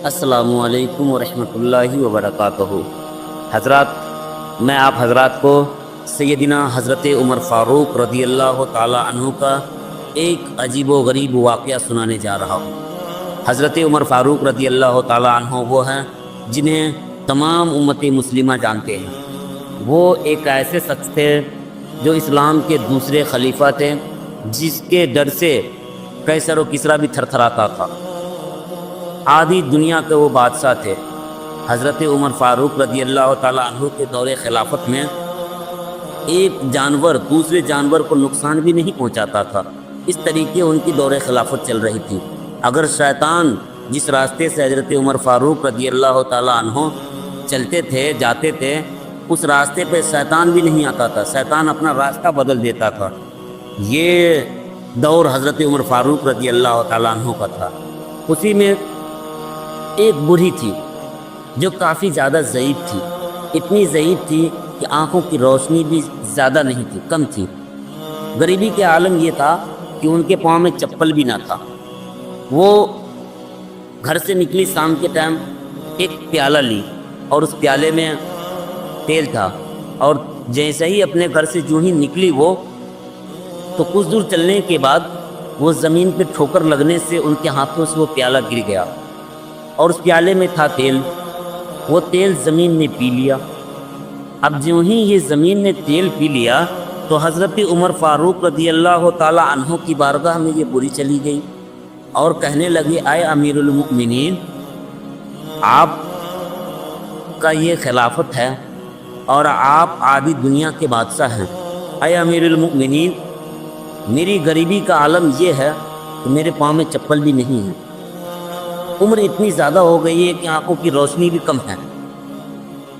السلام علیکم ورحمۃ اللہ وبرکاتہ۔ حضرات، میں آپ حضرات کو سیدنا حضرت عمر فاروق رضی اللہ تعالی عنہ کا ایک عجیب و غریب واقعہ سنانے جا رہا ہوں۔ حضرت عمر فاروق رضی اللہ تعالی عنہ وہ ہیں جنہیں تمام امت مسلمہ جانتے ہیں۔ وہ ایک ایسے شخص تھے جو اسلام کے دوسرے خلیفہ تھے، جس کے ڈر سے قیصر و کسریٰ بھی تھر تھراتا تھا۔ آدھی دنیا کے وہ بادشاہ تھے۔ حضرت عمر فاروق رضی اللہ تعالیٰ عنہ کے دور خلافت میں ایک جانور دوسرے جانور کو نقصان بھی نہیں پہنچاتا تھا۔ اس طریقے ان کی دور خلافت چل رہی تھی۔ اگر شیطان جس راستے سے حضرت عمر فاروق رضی اللہ تعالیٰ عنہ چلتے تھے جاتے تھے، اس راستے پہ شیطان بھی نہیں آتا تھا، شیطان اپنا راستہ بدل دیتا تھا۔ یہ دور حضرت عمر فاروق رضی اللہ تعالیٰ عنہ کا تھا۔ اسی میں ایک بوڑھی تھی جو کافی زیادہ ضعیف تھی، اتنی ضعیف تھی کہ آنکھوں کی روشنی بھی زیادہ نہیں تھی، کم تھی۔ غریبی کے عالم یہ تھا کہ ان کے پاؤں میں چپل بھی نہ تھا۔ وہ گھر سے نکلی شام کے ٹائم، ایک پیالہ لی اور اس پیالے میں تیل تھا، اور جیسے ہی اپنے گھر سے جو ہی نکلی وہ تو کچھ دور چلنے کے بعد وہ زمین پہ ٹھوکر لگنے سے ان کے ہاتھوں سے وہ پیالہ گر گیا، اور اس پیالے میں تھا تیل۔ وہ تیل زمین نے پی لیا۔ اب جو ہی یہ زمین نے تیل پی لیا تو حضرت عمر فاروق رضی اللہ تعالی عنہ کی بارگاہ میں یہ بوڑھی چلی گئی اور کہنے لگی، اے امیر المؤمنین، آپ کا یہ خلافت ہے اور آپ آدھی دنیا کے بادشاہ ہیں۔ اے امیر المؤمنین، میری غریبی کا عالم یہ ہے کہ میرے پاؤں میں چپل بھی نہیں ہے، عمر اتنی زیادہ ہو گئی ہے کہ آنکھوں کی روشنی بھی کم ہے۔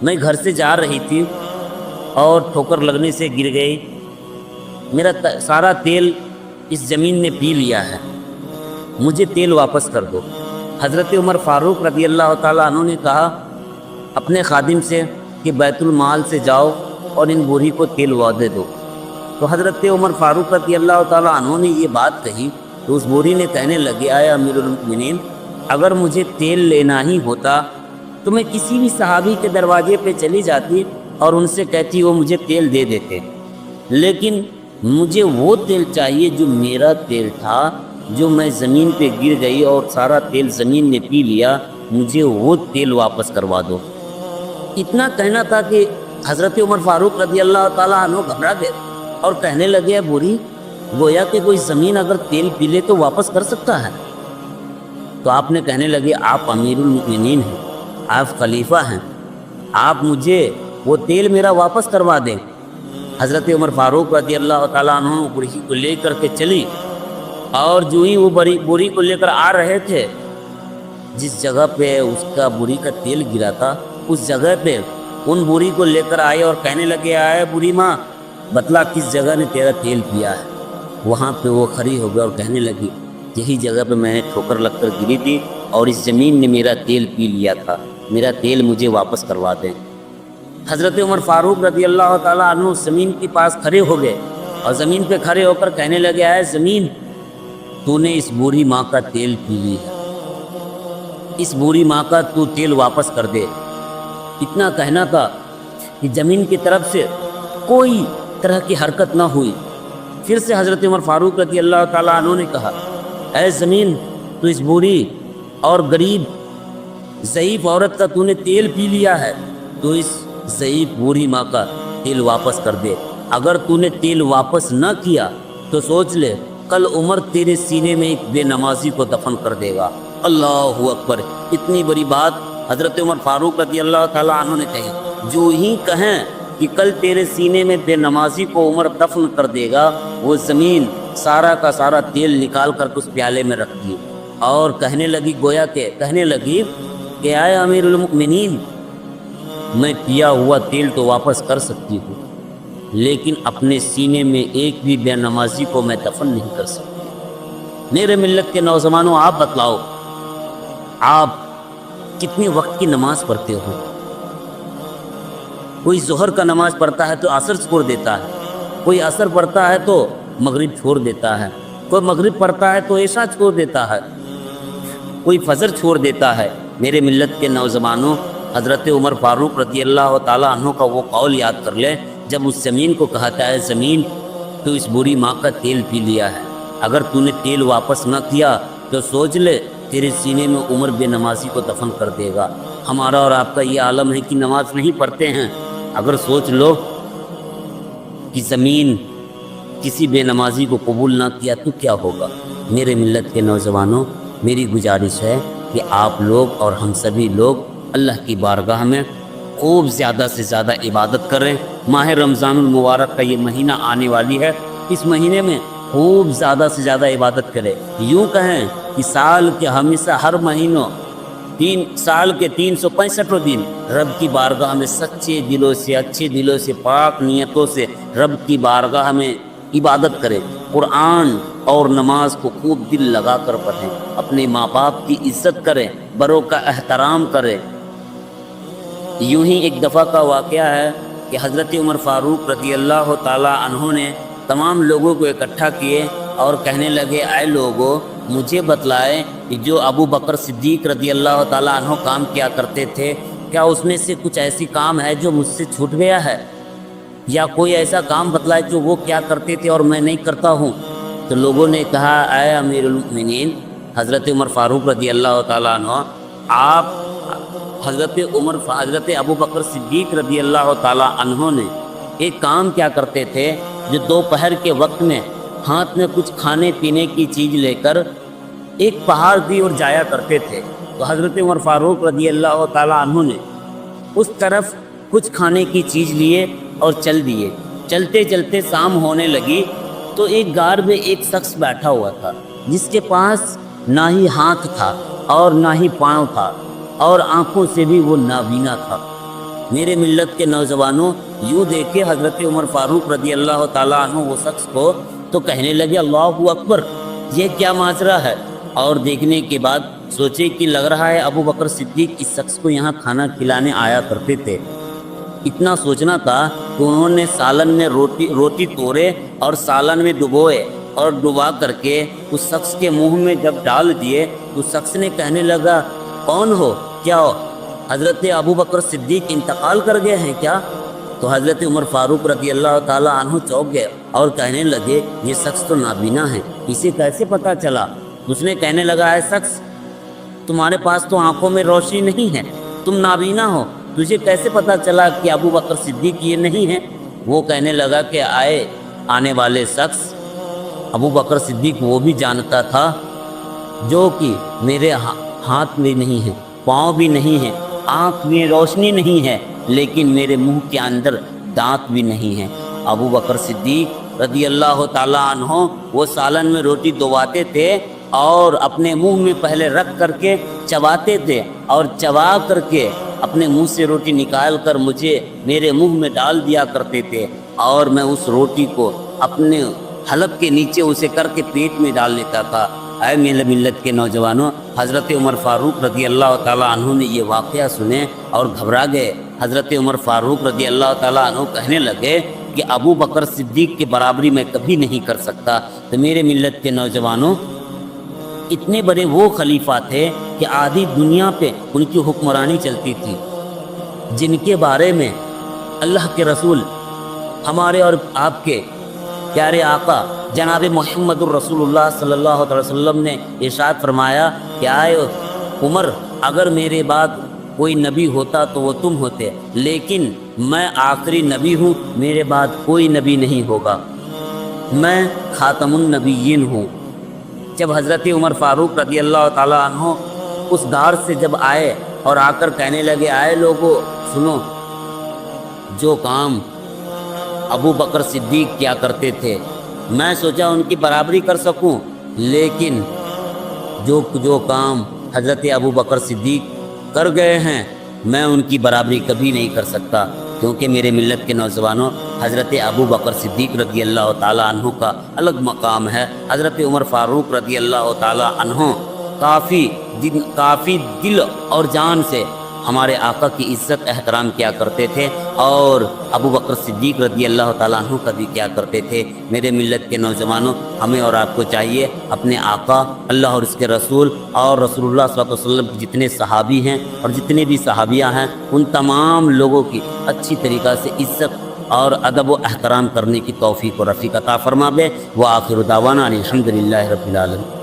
میں گھر سے جا رہی تھی اور ٹھوکر لگنے سے گر گئی، میرا سارا تیل اس زمین نے پی لیا ہے، مجھے تیل واپس کر دو۔ حضرت عمر فاروق رضی اللہ تعالیٰ عنہ نے کہا اپنے خادم سے کہ بیت المال سے جاؤ اور ان بوڑھی کو تیل دے دو۔ تو حضرت عمر فاروق رضی اللہ تعالیٰ عنہ نے یہ بات کہی تو اس بوڑھی نے کہنے لگی، اے امیر المؤمنین، اگر مجھے تیل لینا ہی ہوتا تو میں کسی بھی صحابی کے دروازے پہ چلی جاتی اور ان سے کہتی وہ مجھے تیل دے دیتے، لیکن مجھے وہ تیل چاہیے جو میرا تیل تھا، جو میں زمین پہ گر گئی اور سارا تیل زمین نے پی لیا، مجھے وہ تیل واپس کروا دو۔ اتنا کہنا تھا کہ حضرت عمر فاروق رضی اللہ تعالیٰ عنہ گھبرا گئے اور کہنے لگے، بوڑھی، گویا کہ کوئی زمین اگر تیل پی لے تو واپس کر سکتا ہے؟ تو آپ نے کہنے لگے، آپ امیر المؤمنین ہیں، آپ خلیفہ ہیں، آپ مجھے وہ تیل میرا واپس کروا دیں۔ حضرت عمر فاروق رضی اللہ تعالیٰ عنہ بوڑھی کو لے کر کے چلی، اور جو ہی وہ بوڑھی کو لے کر آ رہے تھے، جس جگہ پہ اس کا بوڑھی کا تیل گرا تھا اس جگہ پہ ان بوڑھی کو لے کر آئے اور کہنے لگے، آئے بوڑھی ماں، بتلا کس جگہ نے تیرا تیل پیا ہے۔ وہاں پہ وہ کھڑی ہو گئی اور کہنے لگی، یہی جگہ پہ میں ٹھوکر لگ کر گری تھی اور اس زمین نے میرا تیل پی لیا تھا، میرا تیل مجھے واپس کروا دیں۔ حضرت عمر فاروق رضی اللہ تعالیٰ عنہ زمین کے پاس کھڑے ہو گئے اور زمین پہ کھڑے ہو کر کہنے لگے، اے زمین، تو نے اس بوڑھی ماں کا تیل پی لی ہے، اس بوڑھی ماں کا تو تیل واپس کر دے۔ اتنا کہنا تھا کہ زمین کی طرف سے کوئی طرح کی حرکت نہ ہوئی۔ پھر سے حضرت عمر فاروق رضی اللہ تعالیٰ عنہ نے کہا، اے زمین، تو اس بوڑھی اور غریب ضعیف عورت کا تو نے تیل پی لیا ہے، تو اس ضعیف بوڑھی ماں کا تیل واپس کر دے۔ اگر تو نے تیل واپس نہ کیا تو سوچ لے کل عمر تیرے سینے میں ایک بے نمازی کو دفن کر دے گا۔ اللہ اکبر! اتنی بڑی بات حضرت عمر فاروق رضی اللہ تعالیٰ عنہ نے کہی۔ جو ہی کہیں کہ کل تیرے سینے میں بے نمازی کو عمر دفن کر دے گا، وہ زمین سارا کا سارا تیل نکال کر اس پیالے میں رکھ دی اور کہنے لگی، گویا کہ کہنے لگی کہ اے امیر المؤمنین، میں پیا ہوا تیل تو واپس کر سکتی ہوں، لیکن اپنے سینے میں ایک بھی بے نمازی کو میں دفن نہیں کر سکتی۔ میرے ملت کے نوجوانوں، آپ بتلاؤ، آپ کتنے وقت کی نماز پڑھتے ہو؟ کوئی ظہر کا نماز پڑھتا ہے تو عصر چھوڑ دیتا ہے، کوئی عصر پڑھتا ہے تو مغرب چھوڑ دیتا ہے، کوئی مغرب پڑھتا ہے تو عشاء چھوڑ دیتا ہے، کوئی فجر چھوڑ دیتا ہے، میرے ملت کے نوجوانوں، حضرت عمر فاروق رضی اللہ تعالیٰ عنہ کا وہ قول یاد کر لے جب اس زمین کو کہتا ہے زمین تو اس بوڑھی ماں کا تیل پی لیا ہے، اگر تو نے تیل واپس نہ کیا تو سوچ لے تیرے سینے میں عمر بے نمازی کو دفن کر دے گا۔ ہمارا اور آپ کا یہ عالم ہے کہ نماز نہیں پڑھتے ہیں، اگر سوچ لو کہ زمین کسی بے نمازی کو قبول نہ کیا تو کیا ہوگا۔ میرے ملت کے نوجوانوں، میری گزارش ہے کہ آپ لوگ اور ہم سبھی لوگ اللہ کی بارگاہ میں خوب زیادہ سے زیادہ عبادت کریں۔ ماہ رمضان المبارک کا یہ مہینہ آنے والی ہے، اس مہینے میں خوب زیادہ سے زیادہ عبادت کریں۔ یوں کہیں کہ سال کے ہمیشہ ہر مہینوں سال کے 365 دن رب کی بارگاہ میں سچے دلوں سے، اچھے دلوں سے، پاک نیتوں سے رب کی بارگاہ میں عبادت کریں۔ قرآن اور نماز کو خوب دل لگا کر پڑھیں، اپنے ماں باپ کی عزت کریں، بڑوں کا احترام کریں۔ یوں ہی ایک دفعہ کا واقعہ ہے کہ حضرت عمر فاروق رضی اللہ تعالیٰ عنہ نے تمام لوگوں کو اکٹھا کیے اور کہنے لگے اے لوگوں، مجھے بتلائے کہ جو ابو بکر صدیق رضی اللہ تعالیٰ عنہ کام کیا کرتے تھے، کیا اس میں سے کچھ ایسی کام ہے جو مجھ سے چھوٹ گیا ہے، یا کوئی ایسا کام بتلائے جو وہ کیا کرتے تھے اور میں نہیں کرتا ہوں۔ تو لوگوں نے کہا اے امیر المؤمنین حضرت عمر فاروق رضی اللہ تعالیٰ عنہ، آپ حضرت ابو بکر صدیق رضی اللہ تعالیٰ عنہ نے ایک کام کیا کرتے تھے جو دوپہر کے وقت میں ہاتھ میں کچھ کھانے پینے کی چیز لے کر ایک پہاڑ کی اور جایا کرتے تھے۔ تو حضرت عمر فاروق رضی اللہ تعالیٰ عنہ نے اس طرف کچھ کھانے کی چیز لیے اور چل دیے۔ چلتے چلتے شام ہونے لگی تو ایک غار میں ایک شخص بیٹھا ہوا تھا جس کے پاس نہ ہی ہاتھ تھا اور نہ ہی پاؤں تھا اور آنکھوں سے بھی وہ نابینا تھا۔ میرے ملت کے نوجوانوں، یوں دیکھے حضرت عمر فاروق رضی اللہ تعالیٰ عنہ وہ شخص کو تو کہنے لگے اللہ اکبر، یہ کیا ماجرا ہے، اور دیکھنے کے بعد سوچے کہ لگ رہا ہے ابو بکر صدیق اس شخص کو یہاں کھانا کھلانے آیا کرتے تھے۔ اتنا سوچنا تھا کہ انہوں نے سالن میں روٹی توڑے اور سالن میں ڈبوئے اور ڈبا کر کے اس شخص کے منہ میں جب ڈال دیے تو شخص نے کہنے لگا کون ہو، کیا ہو، حضرت ابو بکر صدیق انتقال کر گئے ہیں کیا؟ تو حضرت عمر فاروق رضی اللہ تعالیٰ عنہ چونک گئے اور کہنے لگے یہ شخص تو نابینا ہے، اسے کیسے پتہ چلا؟ اس نے کہنے لگا اے شخص، تمہارے پاس تو آنکھوں میں روشنی نہیں ہے، تم نابینا ہو، تجھے کیسے پتہ چلا کہ ابو بکر صدیق یہ نہیں ہے؟ وہ کہنے لگا کہ آنے والے شخص ابو بکر صدیق وہ بھی جانتا تھا جو کہ میرے ہاتھ میں نہیں ہے، پاؤں بھی نہیں ہے، آنکھ میں روشنی نہیں ہے، لیکن میرے منہ کے اندر دانت بھی نہیں ہے۔ ابو بکر صدیق رضی اللہ تعالیٰ عنہ وہ سالن میں روٹی ڈبواتے تھے اور اپنے منہ میں پہلے رکھ کر کے چباتے تھے اور چبا کر کے اپنے منہ سے روٹی نکال کر مجھے میرے منہ میں ڈال دیا کرتے تھے اور میں اس روٹی کو اپنے حلق کے نیچے اسے کر کے پیٹ میں ڈال لیتا تھا۔ اے میرے ملت کے نوجوانوں، حضرت عمر فاروق رضی اللہ تعالیٰ عنہ نے یہ واقعہ سنے اور گھبرا گئے۔ حضرت عمر فاروق رضی اللہ تعالیٰ عنہ کہنے لگے کہ ابو بکر صدیق کی برابری میں کبھی نہیں کر سکتا۔ تو میرے ملت کے نوجوانوں، اتنے بڑے وہ خلیفہ تھے کہ آدھی دنیا پہ ان کی حکمرانی چلتی تھی، جن کے بارے میں اللہ کے رسول ہمارے اور آپ کے پیارے آقا جناب محمد الرسول اللہ صلی اللہ علیہ وسلم نے ارشاد فرمایا کہ آئے عمر، اگر میرے بعد کوئی نبی ہوتا تو وہ تم ہوتے، لیکن میں آخری نبی ہوں، میرے بعد کوئی نبی نہیں ہوگا، میں خاتم النبیین ہوں۔ جب حضرت عمر فاروق رضی اللہ تعالیٰ عنہ اس غار سے جب آئے اور آ کر کہنے لگے آئے لوگوں سنو، جو کام ابو بکر صدیق کیا کرتے تھے میں سوچا ان کی برابری کر سکوں، لیکن جو کام حضرت ابو بکر صدیق کر گئے ہیں میں ان کی برابری کبھی نہیں کر سکتا، کیونکہ میرے ملت کے نوجوانوں حضرت ابو بکر صدیق رضی اللہ تعالیٰ عنہ کا الگ مقام ہے۔ حضرت عمر فاروق رضی اللہ تعالیٰ عنہ کافی دل اور جان سے ہمارے آقا کی عزت احترام کیا کرتے تھے، اور ابو بکر صدیق رضی اللہ تعالیٰ عنہ کا بھی کیا کرتے تھے۔ میرے ملت کے نوجوانوں، ہمیں اور آپ کو چاہیے اپنے آقا اللہ اور اس کے رسول اور رسول اللہ صلی اللہ علیہ وسلم کے جتنے صحابی ہیں اور جتنے بھی صحابیہ ہیں، ان تمام لوگوں کی اچھی طریقہ سے عزت اور ادب و احترام کرنے کی توفیق و رفیق عطا فرماوے۔ وآخر دعوانا الحمدللہ رب العالمین۔